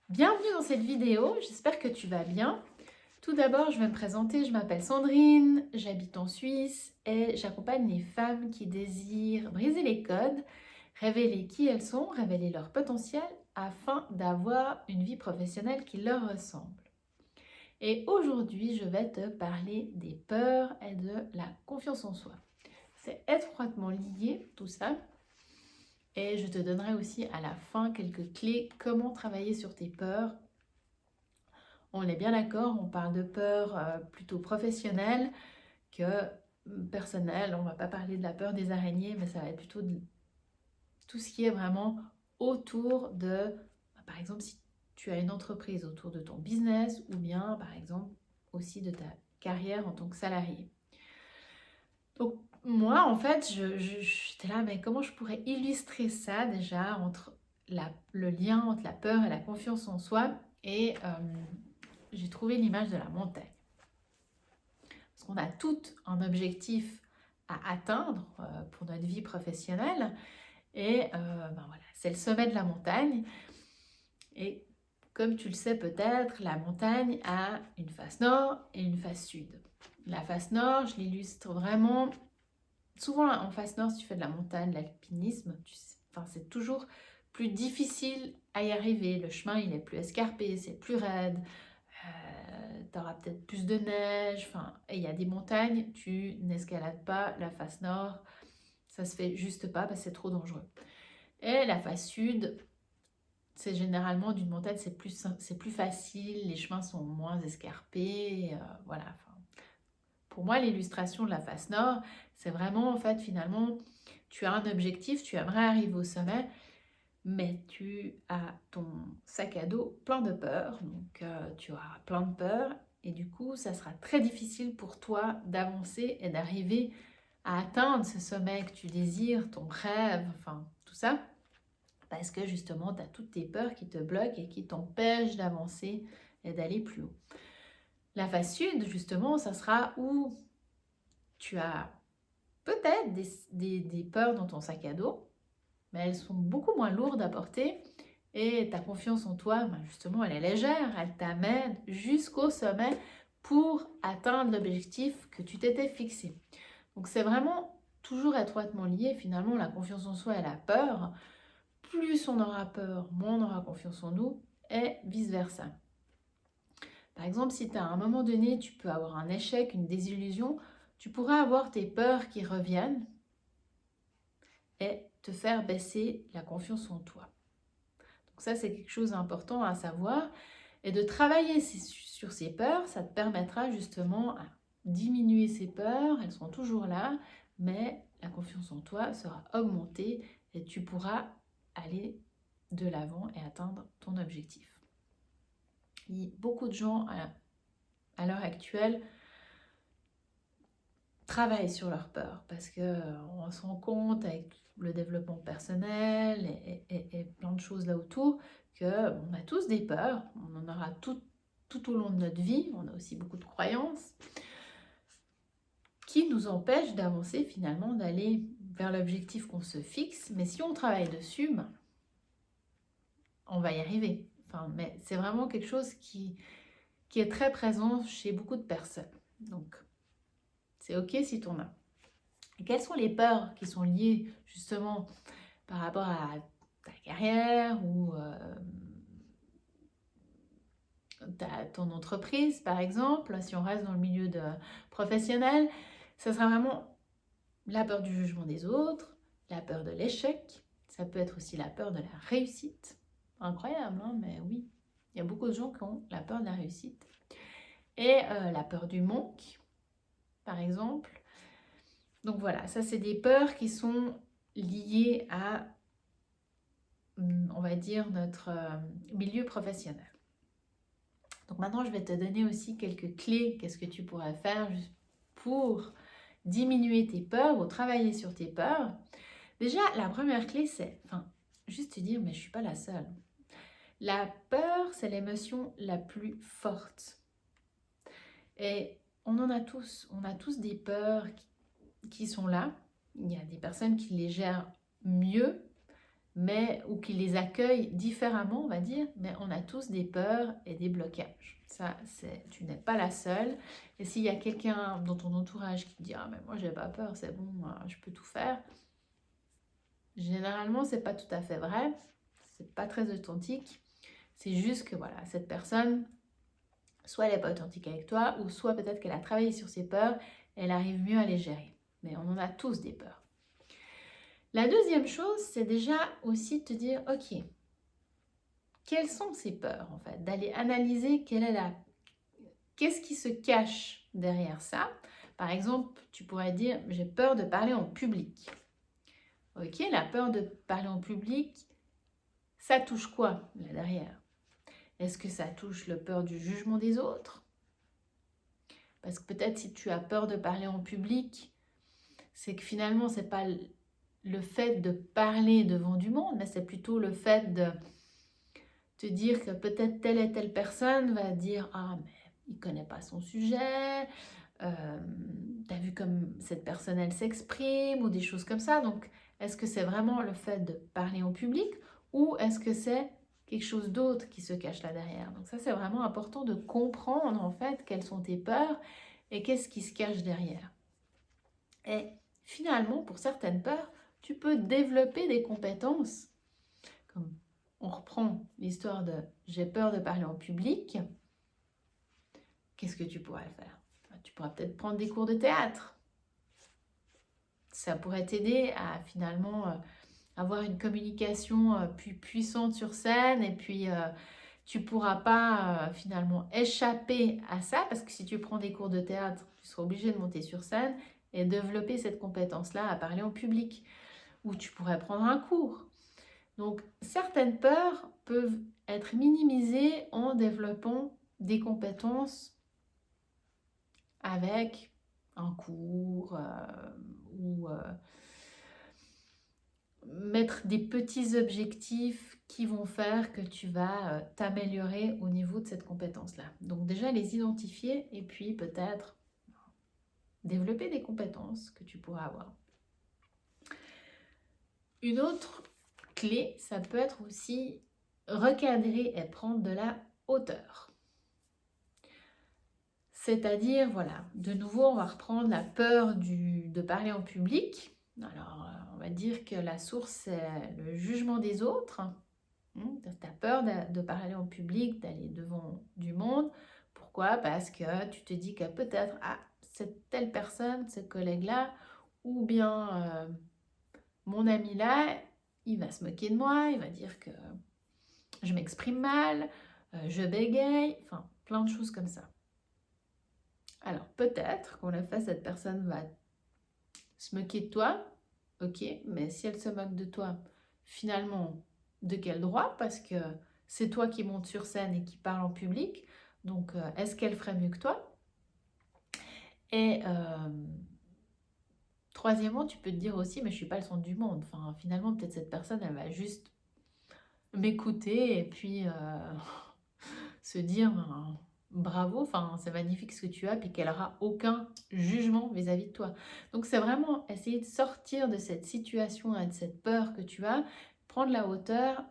Bienvenue dans cette vidéo, j'espère que tu vas bien. Tout d'abord, je vais me présenter, je m'appelle Sandrine, j'habite en Suisse et j'accompagne les femmes qui désirent briser les codes, révéler qui elles sont, révéler leur potentiel afin d'avoir une vie professionnelle qui leur ressemble. Et aujourd'hui, je vais te parler des peurs et de la confiance en soi. C'est étroitement lié tout ça. Et je te donnerai aussi à la fin quelques clés, comment travailler sur tes peurs. On est bien d'accord, on parle de peur plutôt professionnelle que personnelle. On ne va pas parler de la peur des araignées, mais ça va être plutôt de tout ce qui est vraiment autour de, par exemple, si tu as une entreprise, autour de ton business ou bien, par exemple, aussi de ta carrière en tant que salarié. Donc, moi, en fait, j'étais là, mais comment je pourrais illustrer ça déjà entre le lien entre la peur et la confiance en soi. Et j'ai trouvé l'image de la montagne. Parce qu'on a tout un objectif à atteindre pour notre vie professionnelle. Et voilà, c'est le sommet de la montagne. Et comme tu le sais peut-être, la montagne a une face nord et une face sud. La face nord, je l'illustre vraiment. Souvent en face nord, si tu fais de la montagne, de l'alpinisme, c'est toujours plus difficile à y arriver. Le chemin, il est plus escarpé, c'est plus raide. Tu auras peut-être plus de neige. Et il y a des montagnes, tu n'escalades pas la face nord. Ça se fait juste pas parce que c'est trop dangereux. Et la face sud, c'est généralement d'une montagne, c'est plus facile. Les chemins sont moins escarpés. Voilà. Pour moi, l'illustration de la face nord, c'est vraiment, en fait, finalement, tu as un objectif, tu aimerais arriver au sommet, mais tu as ton sac à dos plein de peurs, donc tu auras plein de peurs, et du coup, ça sera très difficile pour toi d'avancer et d'arriver à atteindre ce sommet que tu désires, ton rêve, enfin, tout ça, parce que justement, tu as toutes tes peurs qui te bloquent et qui t'empêchent d'avancer et d'aller plus haut. La face sud, justement, ça sera où tu as peut-être des peurs dans ton sac à dos, mais elles sont beaucoup moins lourdes à porter et ta confiance en toi, justement, elle est légère, elle t'amène jusqu'au sommet pour atteindre l'objectif que tu t'étais fixé. Donc c'est vraiment toujours étroitement lié finalement la confiance en soi et la peur. Plus on aura peur, moins on aura confiance en nous et vice-versa. Par exemple, si à un moment donné, tu peux avoir un échec, une désillusion, tu pourrais avoir tes peurs qui reviennent et te faire baisser la confiance en toi. Donc ça, c'est quelque chose d'important à savoir. Et de travailler sur ces peurs, ça te permettra justement à diminuer ces peurs. Elles sont toujours là, mais la confiance en toi sera augmentée et tu pourras aller de l'avant et atteindre ton objectif. Beaucoup de gens à l'heure actuelle travaillent sur leurs peurs parce qu'on se rend compte avec le développement personnel et plein de choses là autour qu'on a tous des peurs, on en aura tout au long de notre vie, on a aussi beaucoup de croyances qui nous empêchent d'avancer finalement, d'aller vers l'objectif qu'on se fixe, mais si on travaille dessus, on va y arriver. Mais c'est vraiment quelque chose qui est très présent chez beaucoup de personnes. Donc, c'est ok si tu en as. Et quelles sont les peurs qui sont liées justement par rapport à ta carrière ou ton entreprise, par exemple, si on reste dans le milieu professionnel, ça sera vraiment la peur du jugement des autres, la peur de l'échec, ça peut être aussi la peur de la réussite. Incroyable, hein, mais oui, il y a beaucoup de gens qui ont la peur de la réussite. Et la peur du manque, par exemple. Donc voilà, ça c'est des peurs qui sont liées à, on va dire, notre milieu professionnel. Donc maintenant, je vais te donner aussi quelques clés. Qu'est-ce que tu pourrais faire pour diminuer tes peurs ou travailler sur tes peurs? Déjà, la première clé, c'est juste te dire, mais je ne suis pas la seule. La peur, c'est l'émotion la plus forte. Et on en a tous. On a tous des peurs qui sont là. Il y a des personnes qui les gèrent mieux, ou qui les accueillent différemment, on va dire, mais on a tous des peurs et des blocages. Ça, tu n'es pas la seule. Et s'il y a quelqu'un dans ton entourage qui te dit « Ah, mais moi, j'ai pas peur, c'est bon, je peux tout faire », généralement, c'est pas tout à fait vrai. C'est pas très authentique. C'est juste que, voilà, cette personne, soit elle n'est pas authentique avec toi, ou soit peut-être qu'elle a travaillé sur ses peurs, et elle arrive mieux à les gérer. Mais on en a tous des peurs. La deuxième chose, c'est déjà aussi de te dire, ok, quelles sont ces peurs en fait? D'aller analyser qu'est-ce qui se cache derrière ça. Par exemple, tu pourrais dire, j'ai peur de parler en public. Ok, la peur de parler en public, ça touche quoi là derrière? Est-ce que ça touche le peur du jugement des autres? Parce que peut-être si tu as peur de parler en public, c'est que finalement, c'est pas le fait de parler devant du monde, mais c'est plutôt le fait de te dire que peut-être telle et telle personne va dire « Ah, mais il ne connaît pas son sujet, t'as vu comme cette personne, elle s'exprime » ou des choses comme ça. Donc, est-ce que c'est vraiment le fait de parler en public ou est-ce que c'est quelque chose d'autre qui se cache là derrière? Donc ça, c'est vraiment important de comprendre en fait quelles sont tes peurs et qu'est-ce qui se cache derrière. Et finalement, pour certaines peurs, tu peux développer des compétences. Comme on reprend l'histoire de « j'ai peur de parler en public », qu'est-ce que tu pourrais faire? Tu pourrais peut-être prendre des cours de théâtre. Ça pourrait t'aider à finalement avoir une communication plus puissante sur scène et puis tu ne pourras pas finalement échapper à ça parce que si tu prends des cours de théâtre, tu seras obligé de monter sur scène et développer cette compétence-là à parler en public. Ou tu pourrais prendre un cours. Donc, certaines peurs peuvent être minimisées en développant des compétences avec un cours ou mettre des petits objectifs qui vont faire que tu vas t'améliorer au niveau de cette compétence-là. Donc déjà, les identifier et puis peut-être développer des compétences que tu pourras avoir. Une autre clé, ça peut être aussi recadrer et prendre de la hauteur. C'est-à-dire, voilà, de nouveau, on va reprendre la peur de parler en public. Alors, on va dire que la source, c'est le jugement des autres. Tu as peur de parler en public, d'aller devant du monde. Pourquoi? Parce que tu te dis que peut-être, ah, cette telle personne, ce collègue-là, ou bien mon ami-là, il va se moquer de moi, il va dire que je m'exprime mal, je bégaye, enfin, plein de choses comme ça. Alors, peut-être qu'on a fait, cette personne va se moquer de toi, ok, mais si elle se moque de toi, finalement, de quel droit? Parce que c'est toi qui montes sur scène et qui parle en public, donc est-ce qu'elle ferait mieux que toi? Et troisièmement, tu peux te dire aussi, mais je ne suis pas le centre du monde. Enfin, finalement, peut-être cette personne, elle va juste m'écouter et puis se dire bravo, enfin c'est magnifique ce que tu as, puis qu'elle n'aura aucun jugement vis-à-vis de toi. Donc c'est vraiment essayer de sortir de cette situation et de cette peur que tu as, prendre la hauteur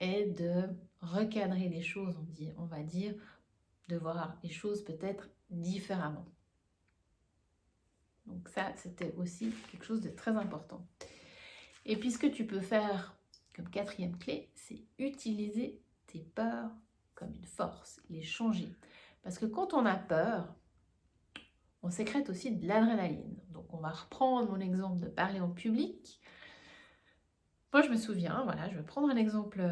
et de recadrer les choses, on va dire, de voir les choses peut-être différemment. Donc ça, c'était aussi quelque chose de très important. Et puis ce que tu peux faire comme quatrième clé, c'est utiliser tes peurs comme une force, les changer. Parce que quand on a peur, on sécrète aussi de l'adrénaline. Donc on va reprendre mon exemple de parler en public. Moi je me souviens, voilà, je vais prendre un exemple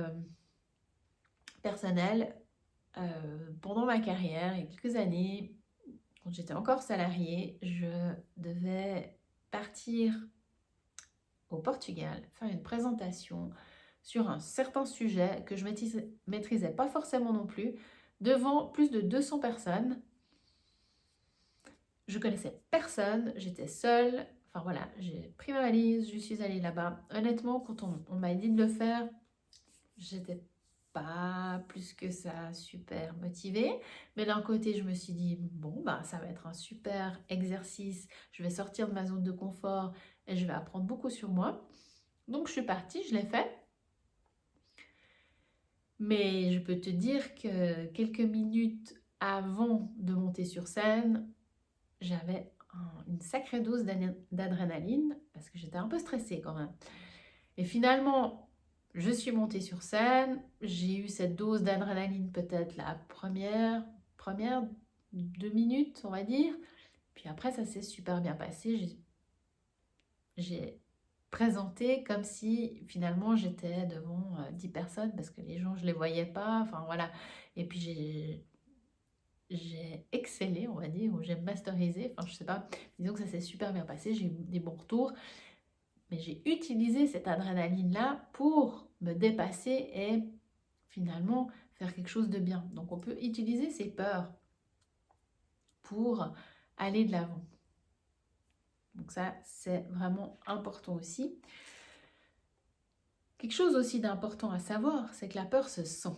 personnel. Pendant ma carrière, il y a quelques années, quand j'étais encore salariée, je devais partir au Portugal, faire une présentation sur un certain sujet que je maîtrisais pas forcément non plus, devant plus de 200 personnes. Je connaissais personne, j'étais seule. Enfin voilà, j'ai pris ma valise, je suis allée là-bas. Honnêtement, quand on m'a dit de le faire, j'étais pas plus que ça super motivée. Mais d'un côté, je me suis dit, bon, bah, ça va être un super exercice. Je vais sortir de ma zone de confort et je vais apprendre beaucoup sur moi. Donc je suis partie, je l'ai fait. Mais je peux te dire que quelques minutes avant de monter sur scène, j'avais une sacrée dose d'adrénaline parce que j'étais un peu stressée quand même. Et finalement, je suis montée sur scène, j'ai eu cette dose d'adrénaline peut-être la première 2 minutes, on va dire. Puis après, ça s'est super bien passé. J'ai présenté comme si finalement j'étais devant 10 personnes parce que les gens, je les voyais pas. Enfin voilà. Et puis j'ai excellé, on va dire, ou j'ai masterisé. Enfin, je sais pas. Disons que ça s'est super bien passé. J'ai eu des bons retours. Mais j'ai utilisé cette adrénaline-là pour me dépasser et finalement faire quelque chose de bien. Donc on peut utiliser ses peurs pour aller de l'avant. Donc ça, c'est vraiment important aussi. Quelque chose aussi d'important à savoir, c'est que la peur se sent.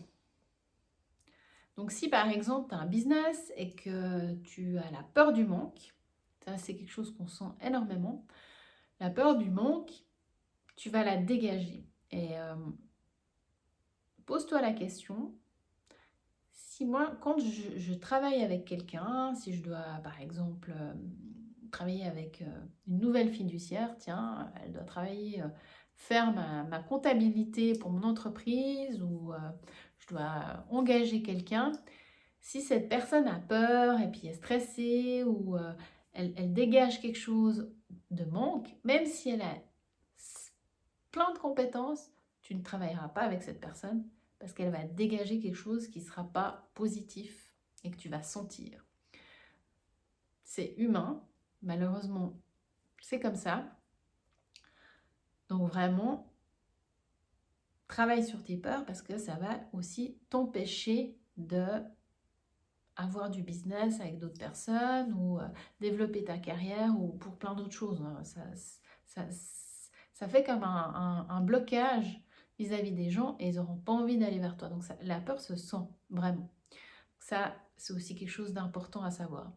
Donc si par exemple tu as un business et que tu as la peur du manque, ça c'est quelque chose qu'on sent énormément, la peur du manque, tu vas la dégager. Et pose-toi la question, si moi, quand je travaille avec quelqu'un, si je dois par exemple travailler avec une nouvelle fiduciaire, tiens, elle doit travailler, faire ma comptabilité pour mon entreprise ou je dois engager quelqu'un, si cette personne a peur et puis est stressée ou elle dégage quelque chose de manque, même si elle a plein de compétences, tu ne travailleras pas avec cette personne parce qu'elle va dégager quelque chose qui ne sera pas positif et que tu vas sentir. C'est humain, malheureusement, c'est comme ça. Donc vraiment, travaille sur tes peurs parce que ça va aussi t'empêcher de avoir du business avec d'autres personnes ou développer ta carrière ou pour plein d'autres choses. Ça, ça fait comme un blocage vis-à-vis des gens et ils n'auront pas envie d'aller vers toi. Donc la peur se sent vraiment. Ça, c'est aussi quelque chose d'important à savoir.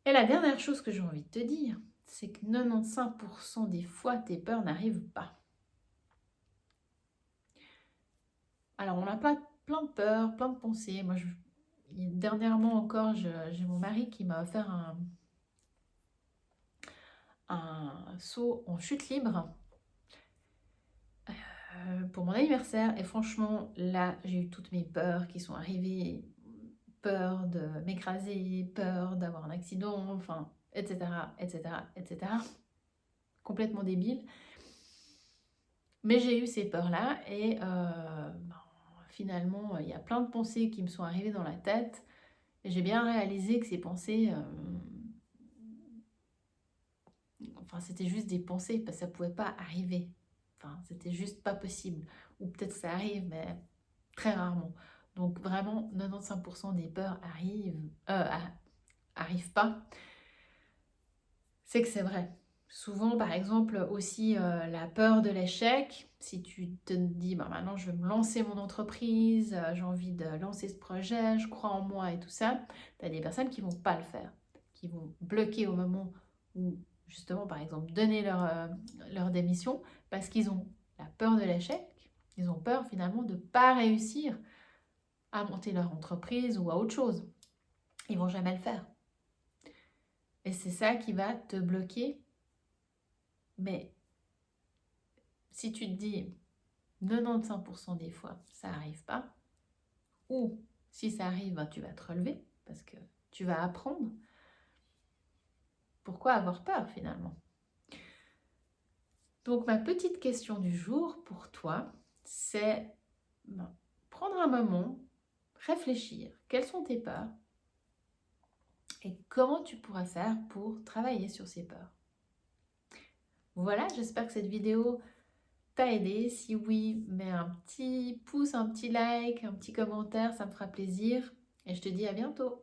Et la dernière chose que j'ai envie de te dire, c'est que 95% des fois, tes peurs n'arrivent pas. Alors, on a plein de peurs, plein de pensées. Moi, dernièrement encore, j'ai mon mari qui m'a offert un saut en chute libre pour mon anniversaire. Et franchement, là, j'ai eu toutes mes peurs qui sont arrivées. Peur de m'écraser, peur d'avoir un accident, enfin, etc., etc., etc. Complètement débile. Mais j'ai eu ces peurs-là et finalement, il y a plein de pensées qui me sont arrivées dans la tête. Et j'ai bien réalisé que ces pensées, enfin, c'était juste des pensées, parce que ça ne pouvait pas arriver. Enfin, c'était juste pas possible. Ou peut-être ça arrive, mais très rarement. Donc vraiment, 95% des peurs arrivent pas. C'est que c'est vrai. Souvent, par exemple, aussi la peur de l'échec. Si tu te dis, bah, maintenant je vais me lancer mon entreprise, j'ai envie de lancer ce projet, je crois en moi et tout ça, tu as des personnes qui vont pas le faire, qui vont bloquer au moment où, justement, par exemple, donner leur démission parce qu'ils ont la peur de l'échec, ils ont peur finalement de ne pas réussir à monter leur entreprise ou à autre chose. Ils vont jamais le faire. Et c'est ça qui va te bloquer. Mais si tu te dis 95% des fois, ça n'arrive pas, ou si ça arrive, ben, tu vas te relever parce que tu vas apprendre. Pourquoi avoir peur finalement? Donc ma petite question du jour pour toi, c'est prendre un moment, réfléchir, quelles sont tes peurs et comment tu pourras faire pour travailler sur ces peurs. Voilà, j'espère que cette vidéo t'a aidé. Si oui, mets un petit pouce, un petit like, un petit commentaire, ça me fera plaisir. Et je te dis à bientôt.